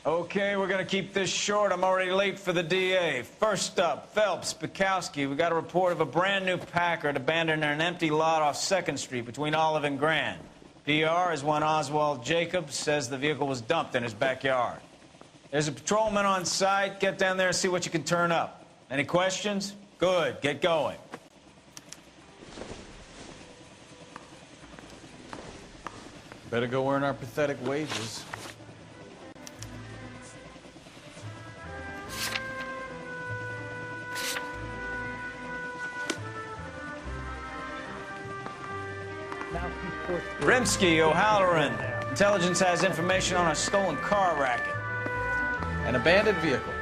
Okay, we're gonna keep this short. I'm already late for the DA. First up, Phelps, Bukowski. We got a report of a brand new Packard abandoned in an empty lot off 2nd Street between Olive and Grand. PR is one Oswald Jacobs says the vehicle was dumped in his backyard. There's a patrolman on site. Get down there and see what you can turn up. Any questions? Good, get going. Better go earn our pathetic wages. Rimsky, O'Halloran. Intelligence has information on a stolen car racket. An abandoned vehicle.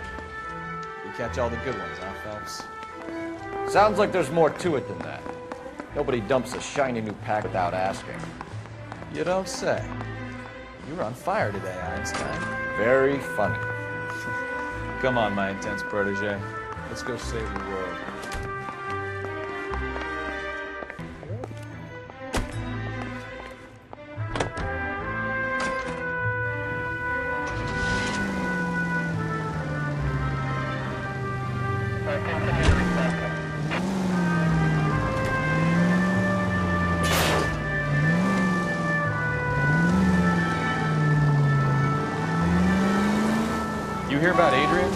We catch all the good ones, huh, Phelps? Sounds like there's more to it than that. Nobody dumps a shiny new pack without asking. You don't say. You were on fire today, Einstein. Very funny. Come on, my intense protege. Let's go save the world. You hear about Adrian?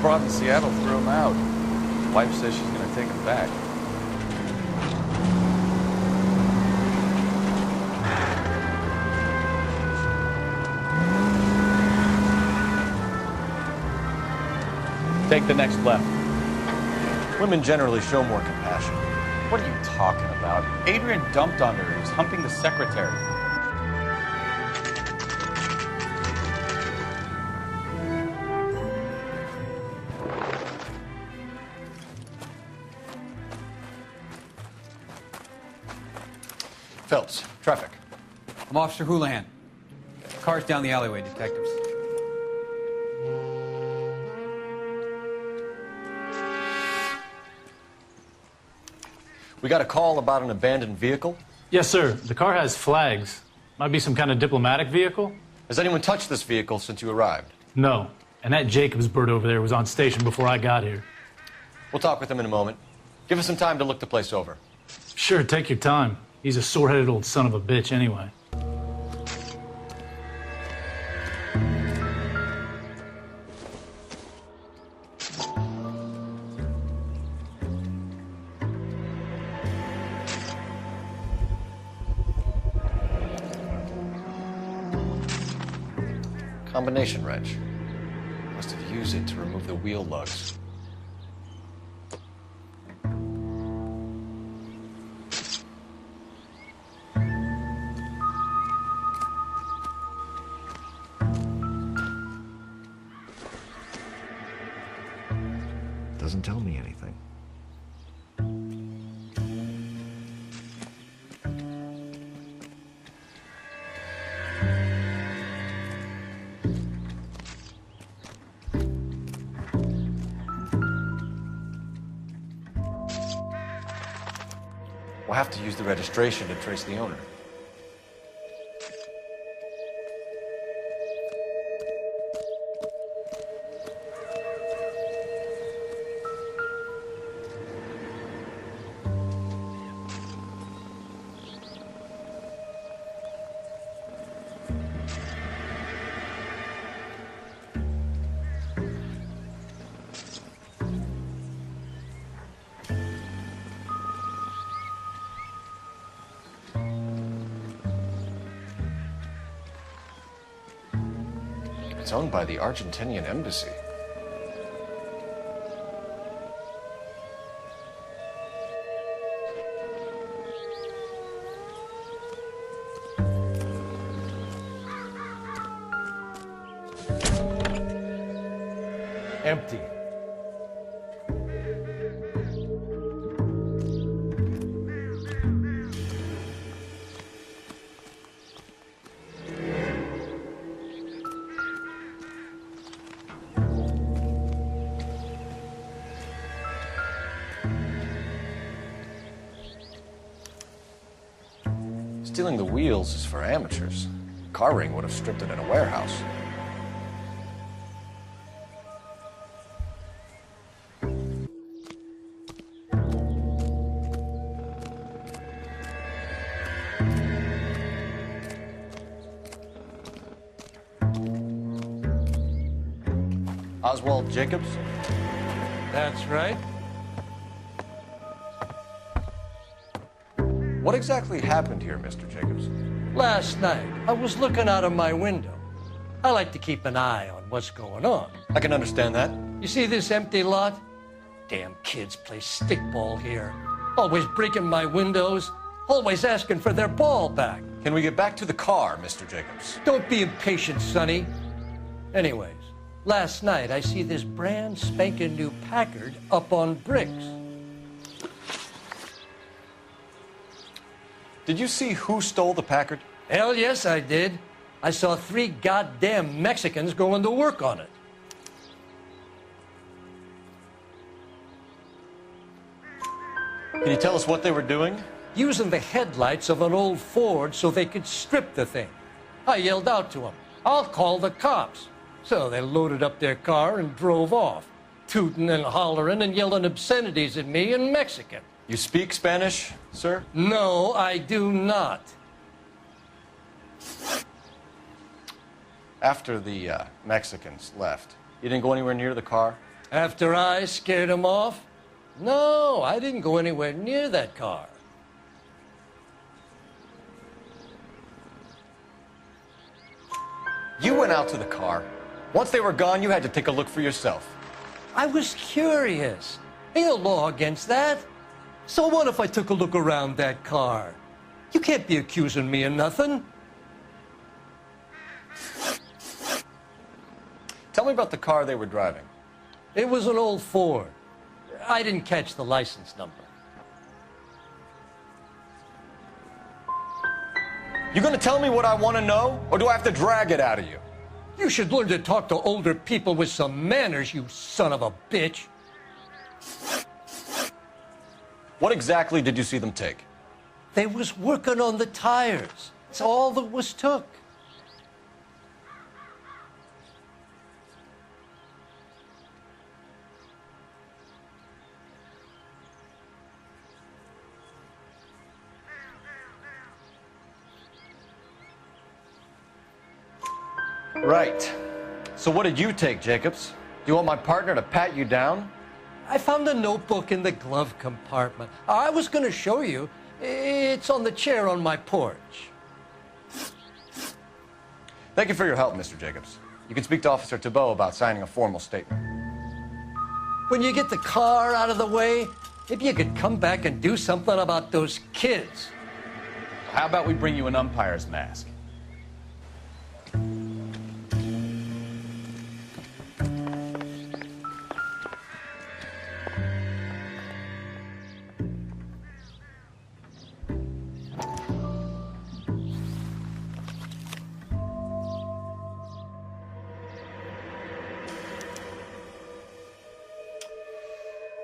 Brought in Seattle, threw him out. Wife says she's gonna take him back. Take the next left. Women generally show more compassion. What are you talking about? Adrian dumped on her. He was humping the secretary. Phelps, traffic. I'm Officer Houlihan. Car's down the alleyway, detectives. We got a call about an abandoned vehicle. Yes, sir. The car has flags. Might be some kind of diplomatic vehicle. Has anyone touched this vehicle since you arrived? No. And that Jacobs bird over there was on station before I got here. We'll talk with him in a moment. Give us some time to look the place over. Sure, take your time. He's a sore-headed old son of a bitch anyway. Combination wrench. Must have used it to remove the wheel lugs. Doesn't tell me anything. We'll have to use the registration to trace the owner. It's owned by the Argentinian embassy. Empty. Stealing the wheels is for amateurs. Car ring would have stripped it in a warehouse. Oswald Jacobs? That's right. What exactly happened here, Mr. Jacobs? Last night, I was looking out of my window. I like to keep an eye on what's going on. I can understand that. You see this empty lot? Damn kids play stickball here. Always breaking my windows, always asking for their ball back. Can we get back to the car, Mr. Jacobs? Don't be impatient, Sonny. Anyways, last night I see this brand spanking new Packard up on bricks. Did you see who stole the Packard? Hell yes, I did. I saw 3 goddamn Mexicans going to work on it. Can you tell us what they were doing? Using the headlights of an old Ford so they could strip the thing. I yelled out to them, "I'll call the cops." So they loaded up their car and drove off, tooting and hollering and yelling obscenities at me in Mexican. You speak Spanish, sir? No, I do not. After the Mexicans left, you didn't go anywhere near the car? After I scared them off? No, I didn't go anywhere near that car. You went out to the car. Once they were gone, you had to take a look for yourself. I was curious. Ain't no law against that. So what if I took a look around that car? You can't be accusing me of nothing. Tell me about the car they were driving. It was an old Ford. I didn't catch the license number. You gonna tell me what I want to know, or do I have to drag it out of you? You should learn to talk to older people with some manners, you son of a bitch. What exactly did you see them take? They was working on the tires. That's all that was took. Right. So what did you take, Jacobs? Do you want my partner to pat you down? I found a notebook in the glove compartment. I was going to show you. It's on the chair on my porch. Thank you for your help, Mr. Jacobs. You can speak to Officer Thibault about signing a formal statement. When you get the car out of the way, maybe you could come back and do something about those kids. How about we bring you an umpire's mask?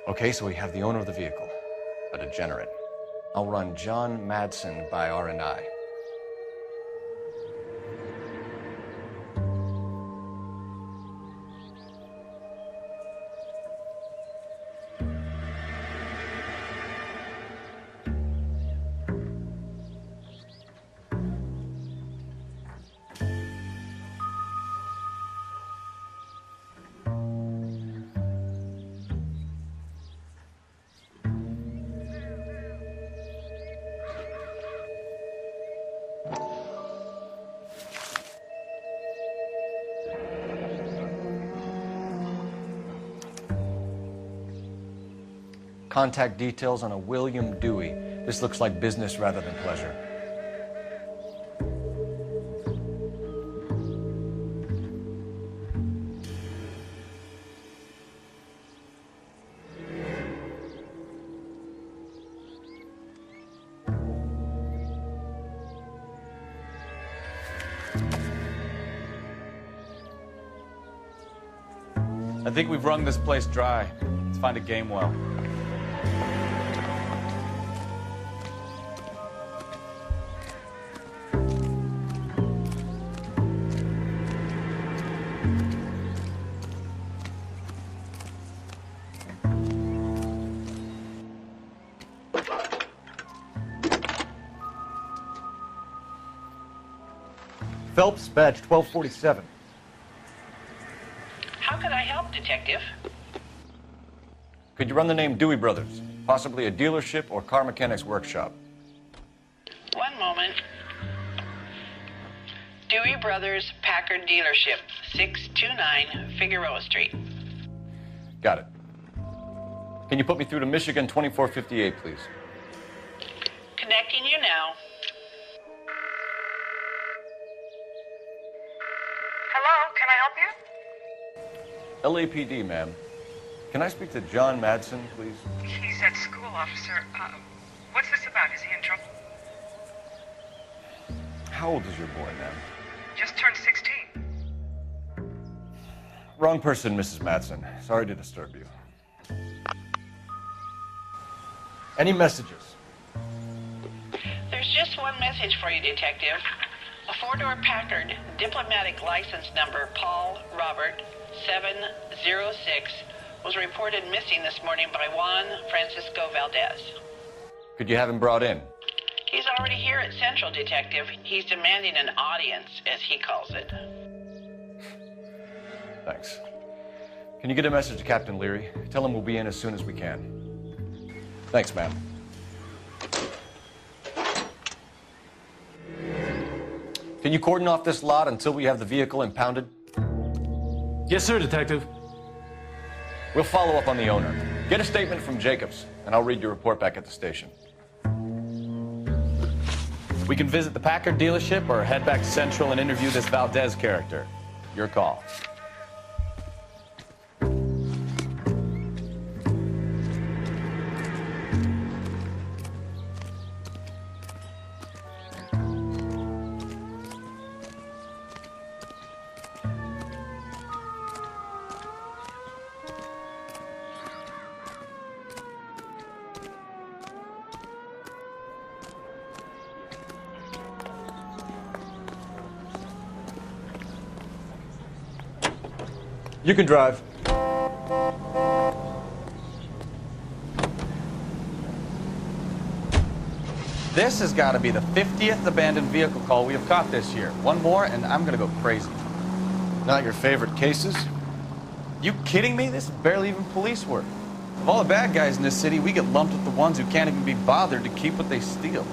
Okay, so we have the owner of the vehicle, a degenerate. I'll run John Madsen by R&I. Contact details on a William Dewey. This looks like business rather than pleasure. I think we've wrung this place dry. Let's find a game well. Phelps, badge 1247. How can I help, Detective? Detective. Could you run the name Dewey Brothers? Possibly a dealership or car mechanics workshop. One moment. Dewey Brothers Packard Dealership, 629 Figueroa Street. Got it. Can you put me through to Michigan 2458, please? Connecting you now. Hello, can I help you? LAPD, ma'am. Can I speak to John Madsen, please? He's at school, officer. What's this about? Is he in trouble? How old is your boy, ma'am? Just turned 16. Wrong person, Mrs. Madsen. Sorry to disturb you. Any messages? There's just one message for you, Detective. A four-door Packard, diplomatic license number Paul Robert 706, was reported missing this morning by Juan Francisco Valdez. Could you have him brought in? He's already here at Central, Detective. He's demanding an audience, as he calls it. Thanks. Can you get a message to Captain Leary? Tell him we'll be in as soon as we can. Thanks, ma'am. Can you cordon off this lot until we have the vehicle impounded? Yes, sir, Detective. We'll follow up on the owner. Get a statement from Jacobs, and I'll read your report back at the station. We can visit the Packard dealership or head back to Central and interview this Valdez character. Your call. You can drive. This has got to be the 50th abandoned vehicle call we have caught this year. One more and I'm going to go crazy. Not your favorite cases? You kidding me? This is barely even police work. Of all the bad guys in this city, we get lumped with the ones who can't even be bothered to keep what they steal.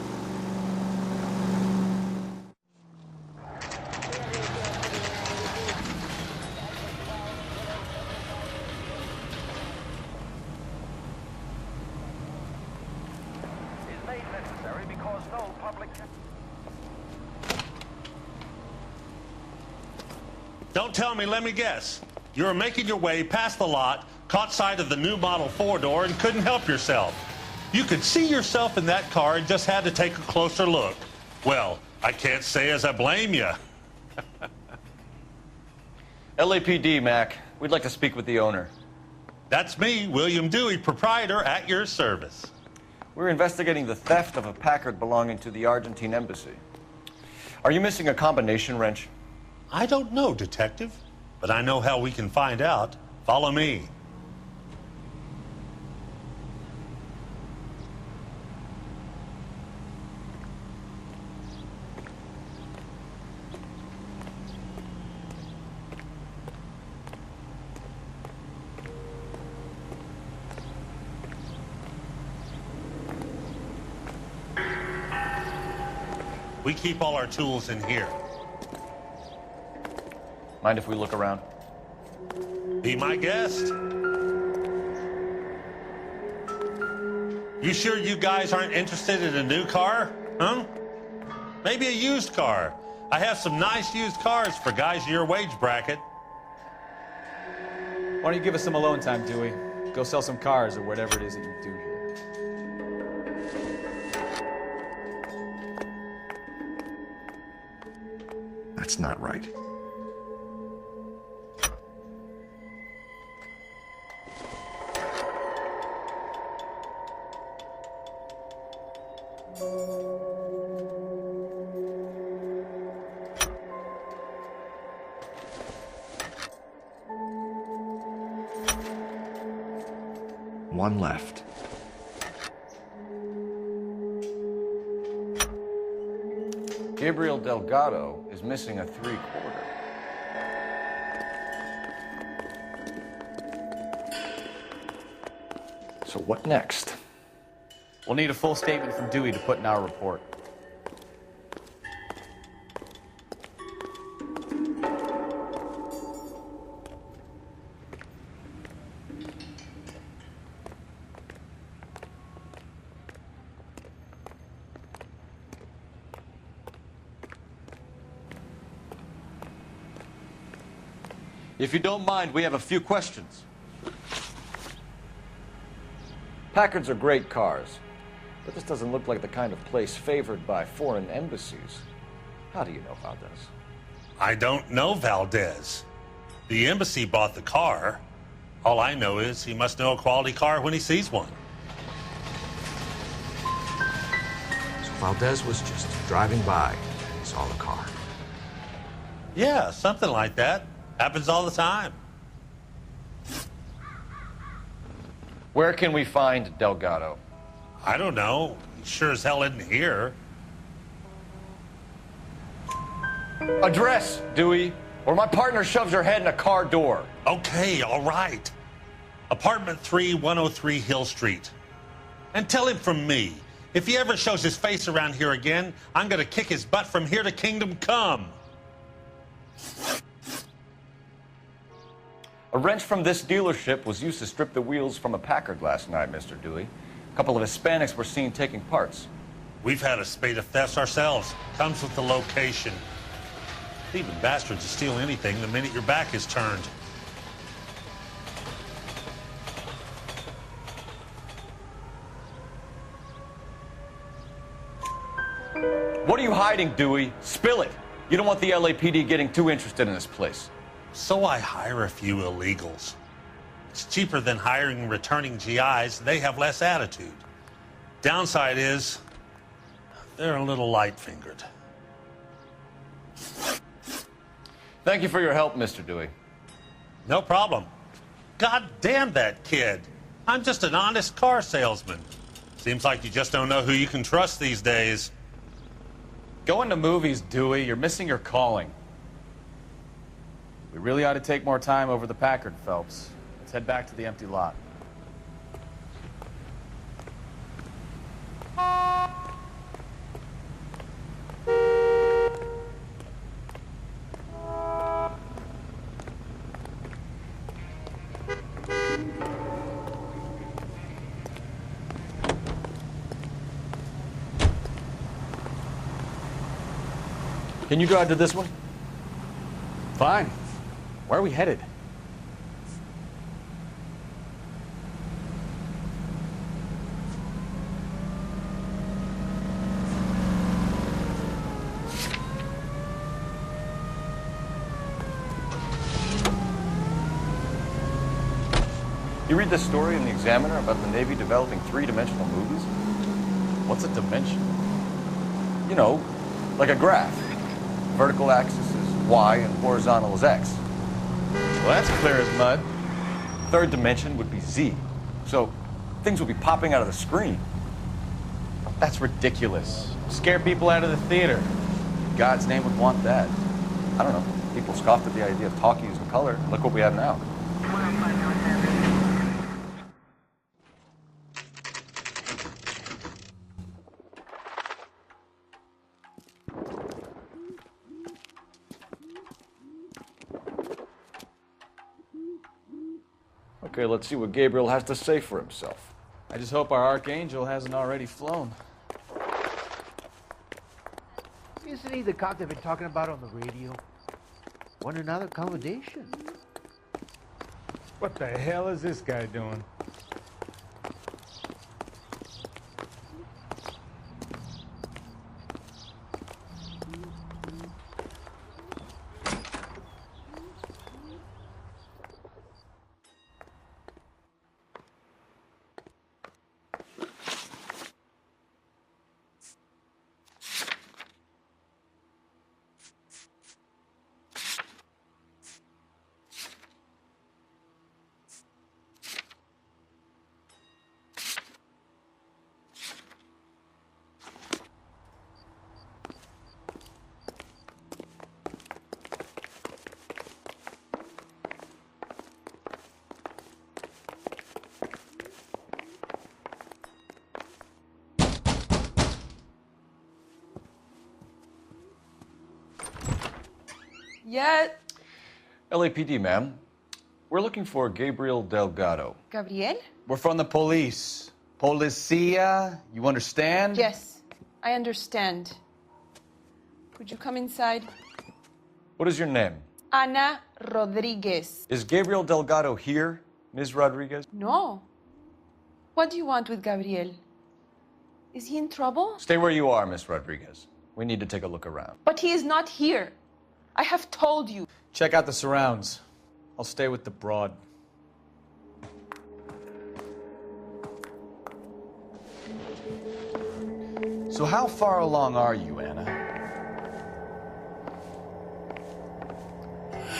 Don't tell me, let me guess. You were making your way past the lot, caught sight of the new model four-door, and couldn't help yourself. You could see yourself in that car and just had to take a closer look. Well, I can't say as I blame you. LAPD, Mac. We'd like to speak with the owner. That's me, William Dewey, proprietor, at your service. We're investigating the theft of a Packard belonging to the Argentine embassy. Are you missing a combination wrench? I don't know, Detective, but I know how we can find out. Follow me. We keep all our tools in here. Mind if we look around? Be my guest. You sure you guys aren't interested in a new car? Huh? Maybe a used car. I have some nice used cars for guys your wage bracket. Why don't you give us some alone time, Dewey? Go sell some cars or whatever it is that you do here. That's not right. One left. Gabriel Delgado is missing a 3/4. So what next? We'll need a full statement from Dewey to put in our report. If you don't mind, we have a few questions. Packards are great cars, but this doesn't look like the kind of place favored by foreign embassies. How do you know Valdez? I don't know Valdez. The embassy bought the car. All I know is he must know a quality car when he sees one. So Valdez was just driving by and saw the car. Yeah, something like that. Happens all the time. Where can we find Delgado? I don't know. He sure as hell isn't here. Address, Dewey, or my partner shoves her head in a car door. Okay, all right. Apartment 3, 103 Hill Street. And tell him from me, if he ever shows his face around here again, I'm gonna kick his butt from here to Kingdom Come. A wrench from this dealership was used to strip the wheels from a Packard last night, Mr. Dewey. A couple of Hispanics were seen taking parts. We've had a spate of thefts ourselves. Comes with the location. Thieving bastards will steal anything the minute your back is turned. What are you hiding, Dewey? Spill it. You don't want the LAPD getting too interested in this place. So I hire a few illegals. It's cheaper than hiring and returning GIs. They have less attitude. Downside is, they're a little light-fingered. Thank you for your help, Mr. Dewey. No problem. God damn that kid. I'm just an honest car salesman. Seems like you just don't know who you can trust these days. Going to movies, Dewey. You're missing your calling. We really ought to take more time over the Packard, Phelps. Let's head back to the empty lot. Can you drive to this one? Fine. Where are we headed? You read this story in the Examiner about the Navy developing three-dimensional movies? What's a dimension? You know, like a graph. Vertical axis is Y and horizontal is X. Well, that's clear as mud. Third dimension would be Z. So things would be popping out of the screen. That's ridiculous. Scare people out of the theater. In God's name would want that. I don't know. People scoffed at the idea of talkies in color. Look what we have now. Okay, let's see what Gabriel has to say for himself. I just hope our archangel hasn't already flown. Isn't he the cop they've been talking about on the radio? Want another accommodation? What the hell is this guy doing? Yeah. LAPD, ma'am. We're looking for Gabriel Delgado. Gabriel? We're from the police. Policia, you understand? Yes, I understand. Could you come inside? What is your name? Ana Rodriguez. Is Gabriel Delgado here, Ms. Rodriguez? No. What do you want with Gabriel? Is he in trouble? Stay where you are, Ms. Rodriguez. We need to take a look around. But he is not here. I have told you. Check out the surrounds. I'll stay with the broad. So how far along are you, Anna?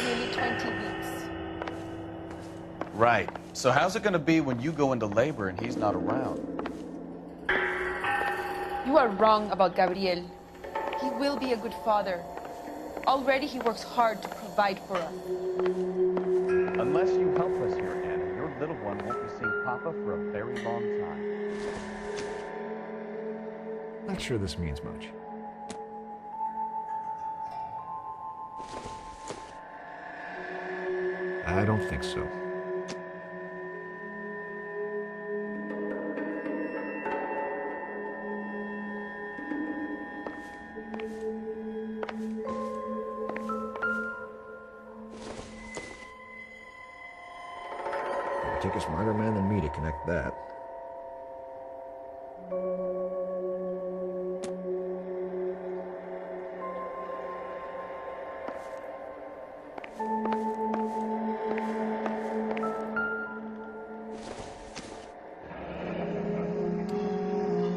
Nearly 20 weeks. Right. So how's it going to be when you go into labor and he's not around? You are wrong about Gabriel. He will be a good father. Already he works hard to provide for us. Unless you help us here, Anna, your little one won't be seeing Papa for a very long time. Not sure this means much. I don't think so. It'll take a smarter man than me to connect that.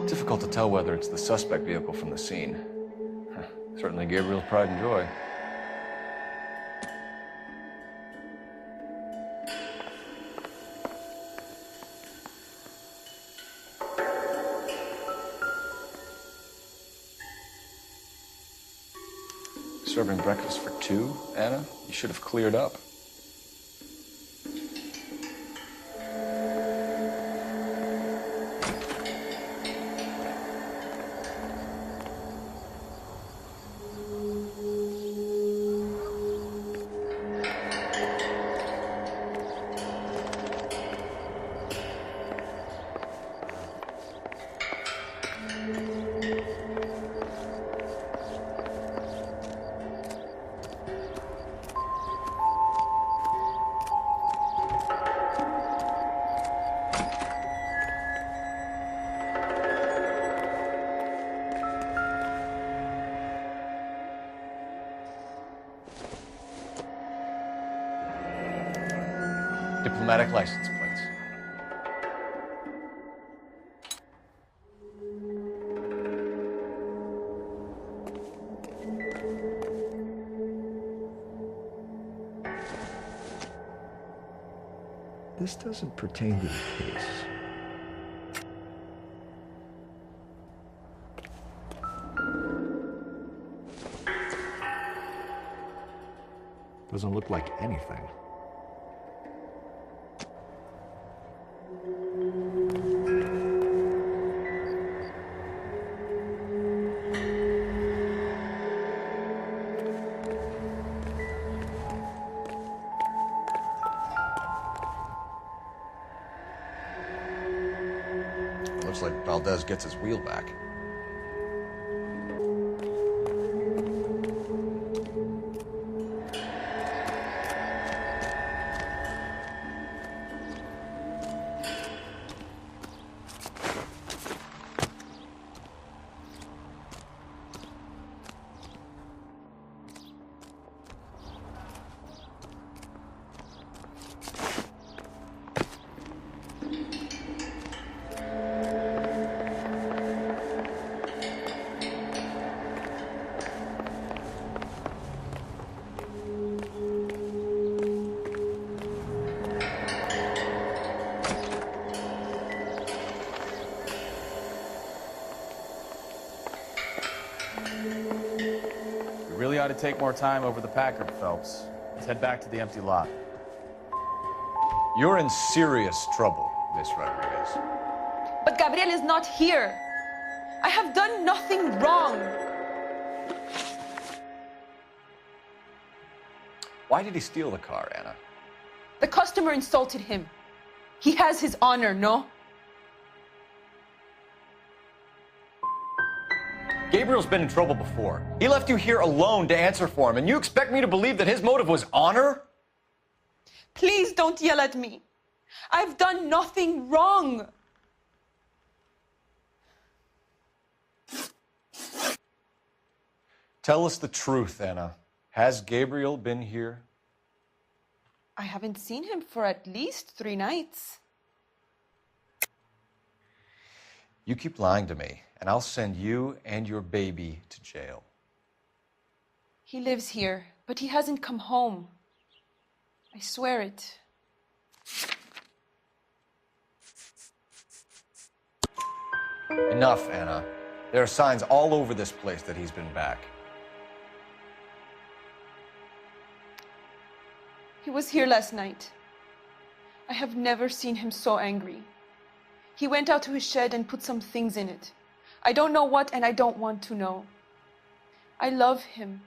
Difficult to tell whether it's the suspect vehicle from the scene. Certainly Gabriel's pride and joy. Serving breakfast for two, Anna? You should have cleared up. Diplomatic license plates. This doesn't pertain to the case. Doesn't look like anything. Looks like Valdez gets his wheel back. We really ought to take more time over the Packard, Phelps. Let's head back to the empty lot. You're in serious trouble, Miss Rodriguez. But Gabriel is not here. I have done nothing wrong. Why did he steal the car, Anna? The customer insulted him. He has his honor, no? Gabriel's been in trouble before. He left you here alone to answer for him, and you expect me to believe that his motive was honor? Please don't yell at me. I've done nothing wrong. Tell us the truth, Anna. Has Gabriel been here? I haven't seen him for at least 3 nights. You keep lying to me, and I'll send you and your baby to jail. He lives here, but he hasn't come home. I swear it. Enough, Anna. There are signs all over this place that he's been back. He was here last night. I have never seen him so angry. He went out to his shed and put some things in it. I don't know what, and I don't want to know. I love him.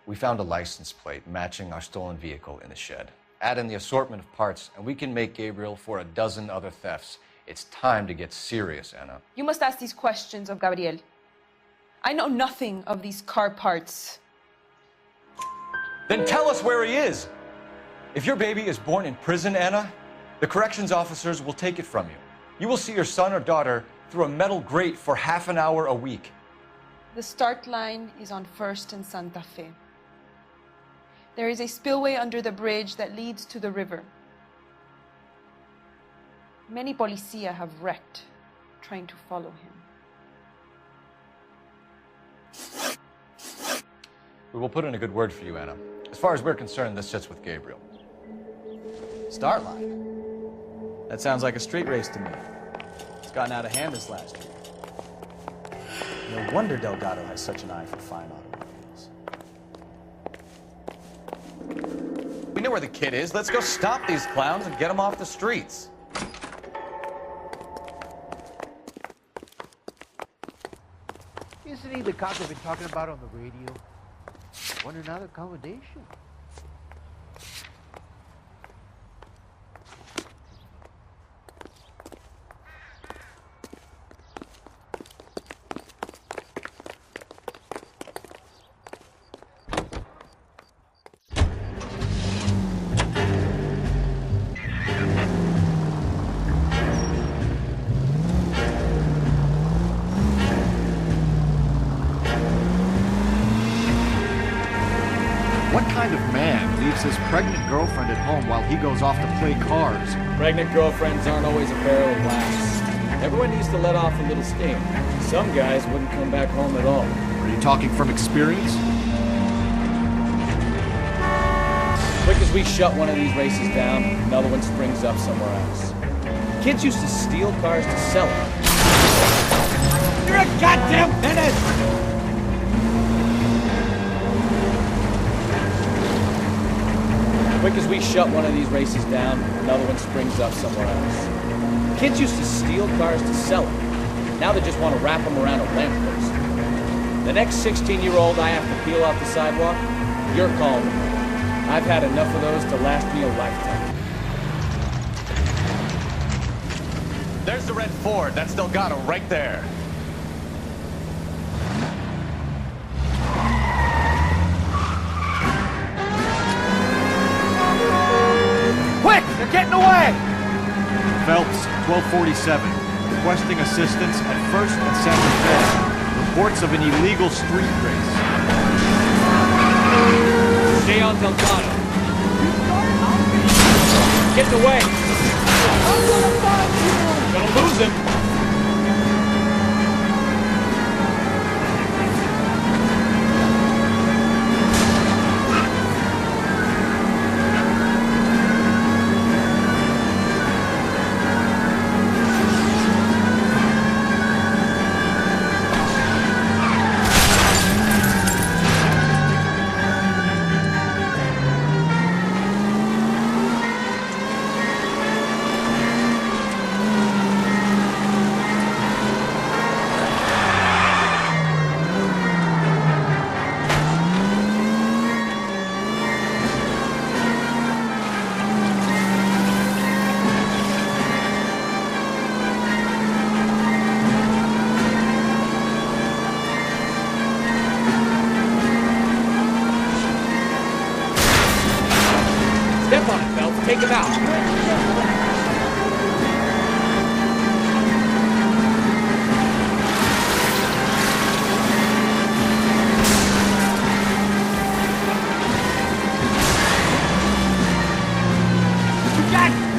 We found a license plate matching our stolen vehicle in the shed. Add in the assortment of parts, and we can make Gabriel for a dozen other thefts. It's time to get serious, Anna. You must ask these questions of Gabriel. I know nothing of these car parts. Then tell us where he is! If your baby is born in prison, Anna, the corrections officers will take it from you. You will see your son or daughter through a metal grate for half an hour a week. The start line is on 1st and Santa Fe. There is a spillway under the bridge that leads to the river. Many policia have wrecked trying to follow him. We will put in a good word for you, Anna. As far as we're concerned, this sits with Gabriel. Start line? That sounds like a street race to me. It's gotten out of hand this last year. No wonder Delgado has such an eye for fine automobiles. We know where the kid is. Let's go stop these clowns and get them off the streets. Isn't he the cop they've been talking about on the radio? Want another accommodation? What kind of man leaves his pregnant girlfriend at home while he goes off to play cars? Pregnant girlfriends aren't always a barrel of laughs. Everyone needs to let off a little steam. Some guys wouldn't come back home at all. Are you talking from experience? Quick as we shut one of these races down, another one springs up somewhere else. Kids used to steal cars to sell them. You're a goddamn menace! Quick as we shut one of these races down, another one springs up somewhere else. Kids used to steal cars to sell them. Now they just want to wrap them around a lamppost. The next 16-year-old I have to peel off the sidewalk, you're calling me. I've had enough of those to last me a lifetime. There's the red Ford. That's Delgado right there. Quick! They're getting away! Phelps, 1247. Requesting assistance at 1st and Santa Fe. Reports of an illegal street race. Stay on Delgado. Get away! I'm gonna find you! Gonna lose him! him out.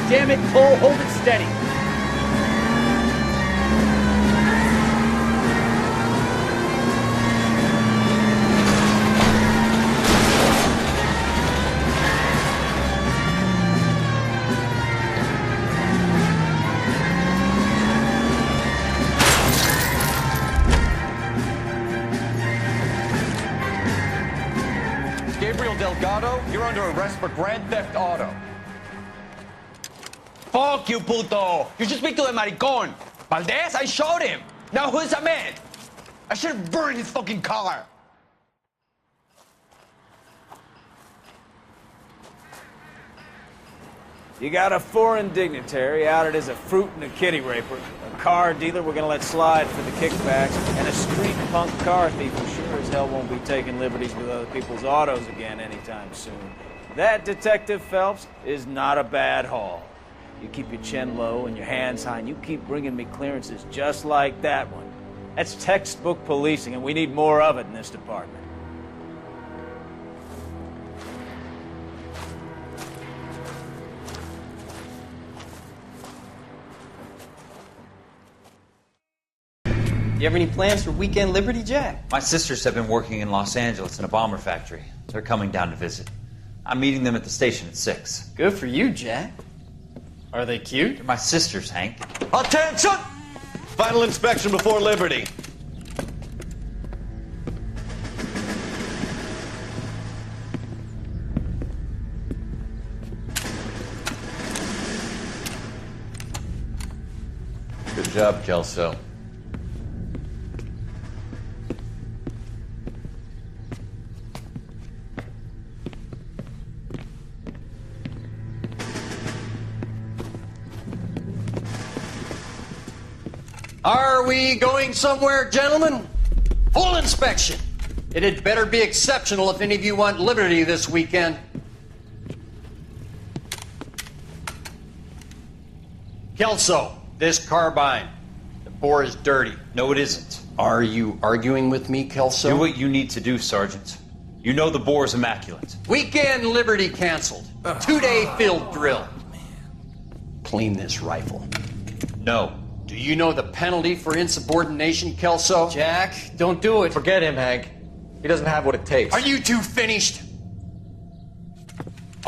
Damn it, Cole, hold it steady. Gabriel Delgado, you're under arrest for grand theft auto. Fuck you, puto! You should speak to the maricón. Valdez, I showed him. Now who's a man? I should have burned his fucking car. You got a foreign dignitary outed as a fruit and a kitty raper, a car dealer we're gonna let slide for the kickbacks, and a street punk car thief who sure as hell won't be taking liberties with other people's autos again anytime soon. That, Detective Phelps, is not a bad haul. You keep your chin low and your hands high, and you keep bringing me clearances just like that one. That's textbook policing, and we need more of it in this department. You have any plans for weekend Liberty, Jack? My sisters have been working in Los Angeles in a bomber factory. They're coming down to visit. I'm meeting them at the station at 6. Good for you, Jack. Are they cute? They're my sisters, Hank. Attention! Final inspection before Liberty. Good job, Kelso. Are we going somewhere, gentlemen? Full inspection. It had better be exceptional if any of you want liberty this weekend. Kelso, this carbine. The bore is dirty. No, it isn't. Are you arguing with me, Kelso? Do what you need to do, Sergeant. You know the bore is immaculate. Weekend liberty canceled. 2-day field drill. Clean this rifle. No. Do you know the penalty for insubordination, Kelso? Jack, don't do it. Forget him, Hank. He doesn't have what it takes. Are you two finished?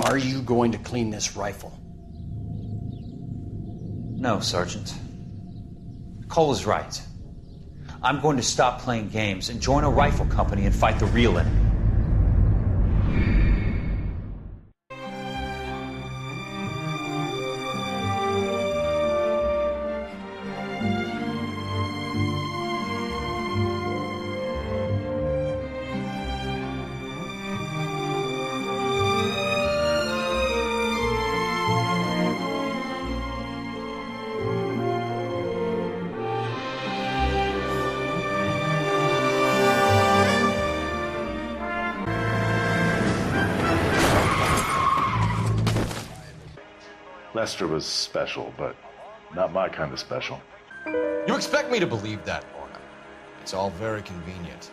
Are you going to clean this rifle? No, Sergeant. Cole is right. I'm going to stop playing games and join a rifle company and fight the real enemy. Lester was special, but not my kind of special. You expect me to believe that, Lorna? It's all very convenient.